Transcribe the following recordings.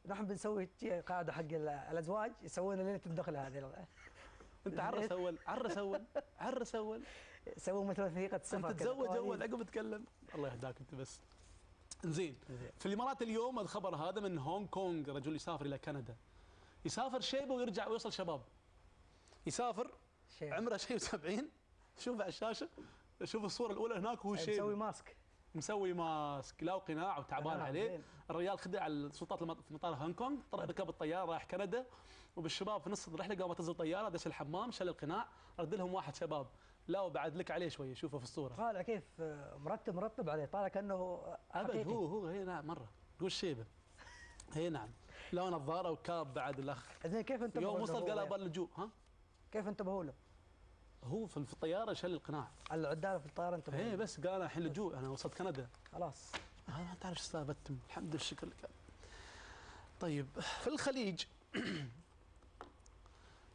نحن بنسوي قاعده حق الازواج يسوون ليله الدخله هذه. انت عرس اول يسوون مثل وثيقه سفر. انت تتزوج اول عقب تتكلم. الله يهداك انت بس. زين. في الامارات اليوم الخبر هذا من هونغ كونغ، رجل يسافر الى كندا. يسافر شيبه ويرجع ويوصل شباب. يسافر عمره شيء 70. شوف على الشاشه، شوف الصوره الاولى هناك وهو شيب مسوي ماسك لا وقناع وتعبان عليه. الرجال خدع السلطات في مطار هونغ كونغ، ركب الطياره رايح كندا، وبالشباب في نص الرحله قاموا تنزل طياره، دش الحمام شال القناع، رد لهم واحد شباب لا وبعد لك عليه شويه. شوفه في الصوره طالع كيف مرتب عليه، طالع كانه ابد. هو هي نعم مره تقول شيبه. هي نعم لو نظاره وكاب بعد الاخ. زين كيف انت يوم وصل قال ابى اللجوء. ها كيف انتبهوا له؟ هو في الطياره شال القناع. العداله في الطياره انتبهوا له. ايه بس قال الحين لجوء انا وصلت كندا خلاص. ما تعرف ايش ثابتم. الحمد لله الشكر لك. طيب في الخليج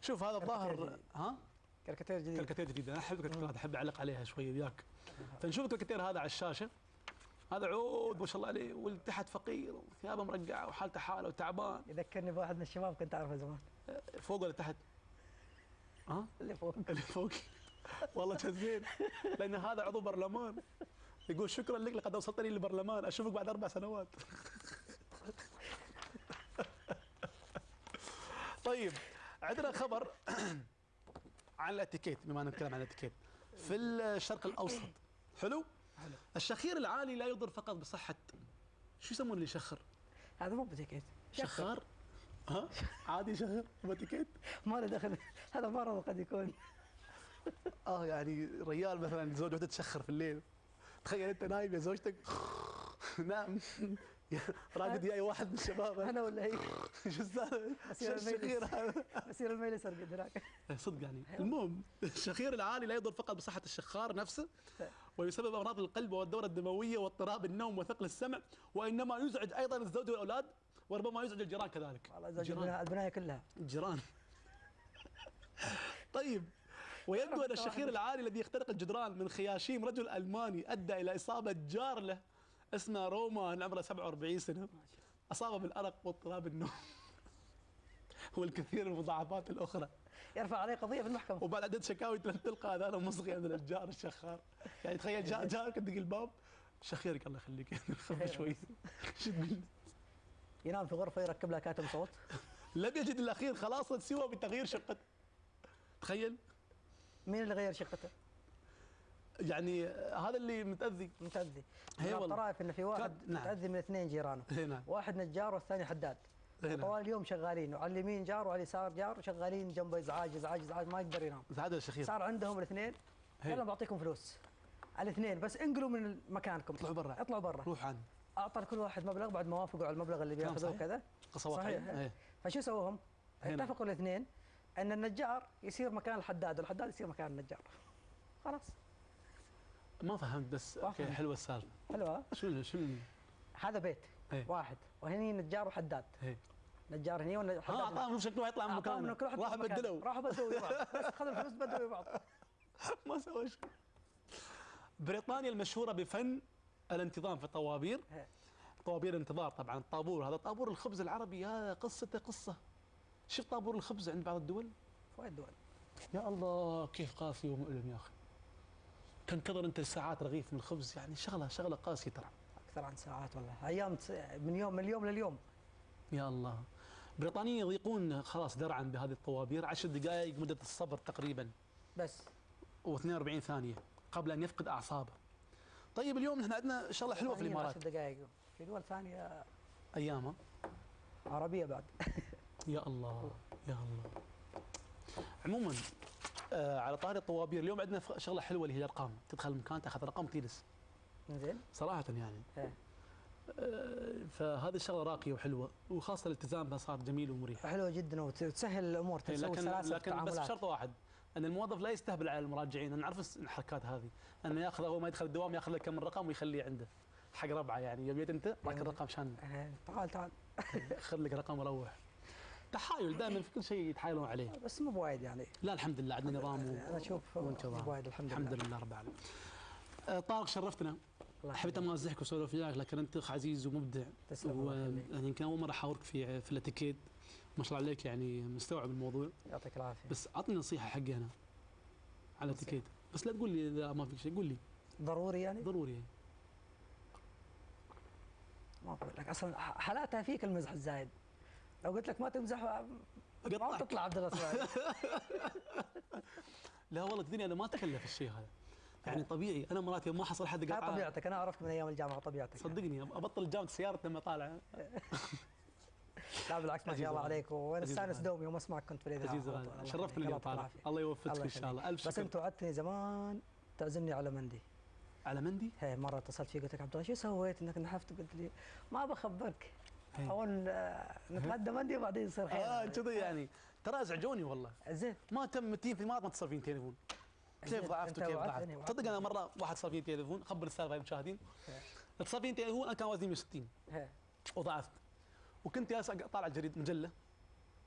شوف هذا الظاهر. ها كاريكاتير جديد. كاريكاتير جديد. انا احب الكاريكاتيرات، احب اعلق عليها شويه وياك. فنشوف الكاريكاتير هذا على الشاشه. هذا عود ما شاء الله عليه، واللي تحت فقير وثيابه مرقعه وحالته حاله وتعبان. يذكرني بواحد من الشباب كنت اعرفه زمان. فوق ولا تحت؟ ها؟ اللي فوق. اللي فوق. والله زين، لان هذا عضو برلمان. يقول شكرا لك لقد اوصلتني للبرلمان، اشوفك بعد 4 سنوات. طيب عندنا خبر عن الاتيكيت، بما نتكلم عن الاتيكيت في الشرق الاوسط. حلو؟ الشخير العالي لا يضر فقط بصحه. شو يسمون اللي يشخر؟ هذا مو باتيكيت. شخار؟ ها؟ عادي يشخر باتيكيت؟ ما له دخل، هذا مرض قد يكون. يعني ريال مثلا زوج وحده تشخر في الليل. تخيل انت نايم يا زوجتك نعم راقد جاي واحد من الشباب. انا ولا هي؟ شو السالفه؟ الشخير هذا مسير الميلس قد هناك. صدق يعني. المهم الشخير العالي لا يضر فقط بصحه الشخار نفسه، ويسبب امراض القلب والدوره الدمويه واضطراب النوم وثقل السمع، وانما يزعج ايضا الزوج والاولاد، وربما يزعج الجيران كذلك. البنايه كلها الجيران. طيب ويبدو ان الشخير العالي الذي يخترق الجدران من خياشيم رجل الماني ادى الى اصابه جار له اسمه رومان عمره 47 سنه، اصابه بالارق واضطراب النوم والكثير من المضاعفات الاخرى. يرفع عليه قضيه في المحكمه. وبعد عدد شكاوي تلقى اذانه مصغيه من الجار الشخار. يعني تخيل جارك يدق الباب، شخيرك الله يخليك خف شوي. شو تقول؟ ينام في غرفه يركب لها كاتم صوت. لم يجد الاخير خلاصا سوى بتغيير شقته. تخيل. مين اللي غير شقته؟ يعني هذا اللي متاذي. هي والله طرائف ان في واحد متاذي من 2 جيرانه. نعم. واحد نجار والثاني حداد. طوال اليوم شغالين، وعلى اليمين جار وعلى اليسار جار، وشغالين جنبه ازعاج ما يقدر ينام. هذا الشخير صار عندهم الاثنين يلا بعطيكم فلوس الاثنين بس انقلوا من مكانكم، اطلعوا برا. روح عن. اعطى لكل واحد مبلغ بعد ما وافقوا على المبلغ اللي بياخذوه كذا. صحيح. فشو سووهم؟ اتفقوا الاثنين ان النجار يصير مكان الحداد والحداد يصير مكان النجار. خلاص. ما فهمت بس اوكي. حلوه السالفه. حلوه. شو هذا بيت واحد وهني نجار وحداد. نجار هني وحداد. اعطاهم شكله يطلع من مكانه. راحوا بدلوا. راحوا بدلوا بعض. بس اخذوا الفلوس بدلوا بعض. ما سووا شيء. بريطانيا المشهوره بفن الانتظام في الطوابير. طوابير انتظار طبعا. الطابور هذا طابور الخبز العربي، هذا قصته قصه. شوف طابور الخبز عند بعض الدول. فوق الدول. يا الله كيف قاسي ومؤلم يا اخي. تنتظر انت ساعات رغيف من الخبز، يعني شغله قاسيه ترى. اكثر عن ساعات والله، ايام من اليوم لليوم. يا الله. بريطانيين يضيقون خلاص درعا بهذه الطوابير 10 دقائق مده الصبر تقريبا بس و42 ثانيه قبل ان يفقد اعصابه. طيب اليوم نحن عندنا شغله حلوه في الامارات. 10 دقائق في دول ثانيه ايامها عربيه بعد. يا الله يا الله. عموما على طاري الطوابير اليوم عندنا شغله حلوه اللي هي الارقام. تدخل مكان تاخذ رقم تجلس. زين صراحه يعني. فهذه الشغله راقيه وحلوه، وخاصه الالتزام بها صار جميل ومريح. حلوه جدا وتسهل الامور، تسوي سلاسل لكن بس بشرط واحد، ان الموظف لا يستهبل على المراجعين. نعرف الحركات هذه، انه ياخذ اول ما يدخل الدوام ياخذ لك كم من رقم ويخليه عنده حق ربعه. يعني يبيت انت راك الرقم شان تعال خذ لك رقم وروح. تحايل دائما في كل شيء يتحايلون عليه، بس مو بوايد يعني. لا الحمد لله عندنا نظام انا اشوف مو بوايد. الحمد لله رب العالمين. طارق شرفتنا. الله حبيت يخليك. امازحك واسولف وياك، لكن انت اخ عزيز ومبدع. تسلم، الله يخليك. يعني يمكن اول مره احاورك في الاتيكيت، ما شاء الله عليك يعني مستوعب الموضوع. يعطيك العافيه. بس عطني نصيحه حقي انا على نصيحة. الاتيكيت، بس لا تقول لي اذا ما فيك شيء، قول لي ضروري يعني؟ ضروري يعني. ما بقول لك اصلا حالاتها فيك المزح الزايد. لو قلت لك ما تمزح ما أقطعك. تطلع عبد الله اسماعيل. لا والله تدري انا ما اتكلف الشيء هذا، يعني طبيعي. انا مراتي ما حصل حد هاي قطعه. طبيعتك، انا اعرفك من ايام الجامعه، طبيعتك. صدقني ابطل جامعه سيارتي لما طالع. لا بالعكس، ما عزيز شاء الله الغالي. عليك، وانا عزيز استانس الغالي. دومي يوم اسمعك كنت في الاذاعه. عزيز الله الغالي، يخليك. شرفتني اليوم يعطيك طالع. العافية. الله يوفقك الله ان شاء الله. الف بس شكر. انت وعدتني زمان تعزمني على مندي. على مندي؟ هي مره اتصلت فيك قلت لك عبد الله شو سويت انك نحفت؟ قلت لي ما بخبرك. هي. اول نتغدى مندي وبعدين يصير خير. كذا يعني. ترى ازعجوني والله. زين. ما تم تجيب في الامارات ما اتصل فيني تليفون. كيف زين، ضعفت أنت وكيف وعدتني. ضعفت؟ تصدق انا مره واحد اتصل فيني تليفون، خبر السالفه يا المشاهدين. اتصل فيني تليفون انا كان وزني 160 هي. وضعفت، وكنت جالس طالع جريد مجله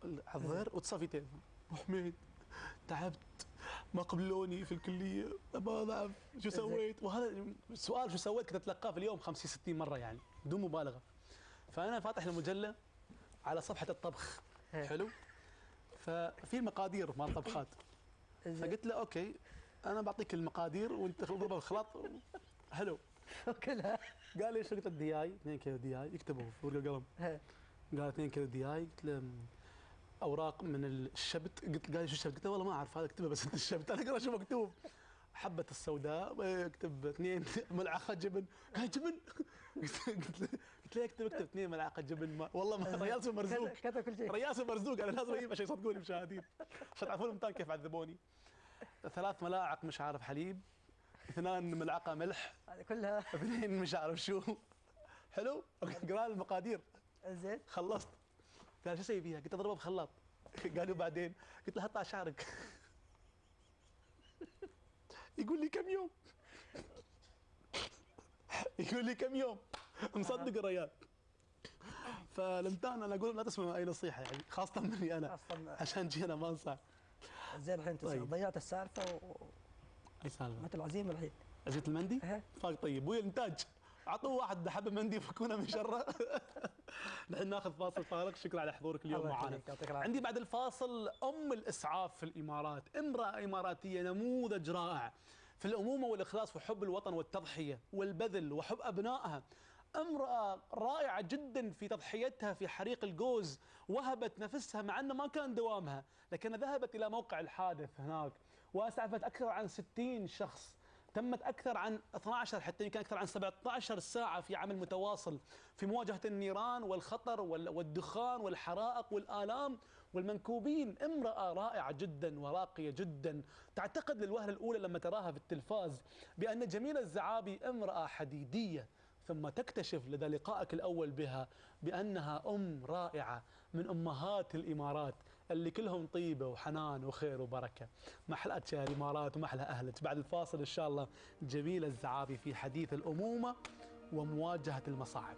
على الظهر، واتصل في تليفون: ابو حميد تعبت، ما قبلوني في الكليه، ابى اضعف، شو سويت؟ وهذا السؤال شو سويت كنت اتلقاه في اليوم 50 60 مره يعني بدون مبالغه. فانا فاتح المجله على صفحه الطبخ، هي. حلو، ففي المقادير مال الطبخات، زين. فقلت له اوكي انا بعطيك المقادير وانت اضربها بالخلاط. حلو. كلها. قال لي شو؟ قلت له دياي 2 كيلو دياي، يكتبوا في ورقه قلم. هي. قال 2 كيلو دياي، قلت له اوراق من الشبت. قال لي شو الشبت؟ قلت له والله ما اعرف هذا، اكتبه بس انت الشبت انا اقرا شو مكتوب. حبه السوداء، اكتب 2 ملعقه جبن. قال جبن؟ قلت له اكتب 2 ملعقه جبن. والله ما ريال مرزوق، كتب كل شيء. رياس مرزوق، انا لازم اجيب عشان يصدقوني المشاهدين، عشان تعرفون الامتان كيف عذبوني. 3 ملاعق مش عارف حليب، 2 ملعقه ملح، هذه كلها. 2 مش عارف شو. حلو. قرا المقادير، زين. خلصت. قال شو اسوي فيها؟ قلت اضربها بخلاط. قال لي بعدين؟ قلت له حطها شعرك. يقول لي كم يوم؟ يقول لي كم يوم؟ مصدق الريال. فلمتان انا اقول لا تسمع اي نصيحه يعني، خاصه مني انا، اصلا عشان جينا ما انصح. زين الحين طيب. ضيعت السالفه اي سالفه؟ ومثل العزيمه الحين. عزيت المندي؟ إيه. فاق طيب، ويا الانتاج اعطوه واحد حبه مندي يفكونا من شره. نحن ناخذ فاصل فارق. شكرا على حضورك اليوم الله معنا. يخليك، يعطيك العافيه. عندي بعد الفاصل ام الاسعاف في الامارات، امراه اماراتيه نموذج رائع في الامومه والاخلاص وحب الوطن والتضحيه والبذل وحب ابنائها. امراه رائعه جدا في تضحيتها في حريق الجوز، وهبت نفسها مع انه ما كان دوامها، لكنها ذهبت الى موقع الحادث هناك واسعفت اكثر عن 60 شخص. تمت اكثر عن 12 حتى يمكن اكثر عن 17 ساعه في عمل متواصل في مواجهه النيران والخطر والدخان والحرائق والالام والمنكوبين. امراه رائعه جدا وراقيه جدا، تعتقد للوهله الاولى لما تراها في التلفاز بان جميله الزعابي امراه حديديه، ثم تكتشف لدى لقائك الأول بها بأنها أم رائعة من أمهات الإمارات اللي كلهم طيبة وحنان وخير وبركة. ما أحلاك يا الإمارات وما أحلى أهلك. بعد الفاصل إن شاء الله جميلة الزعابي في حديث الأمومة ومواجهة المصاعب.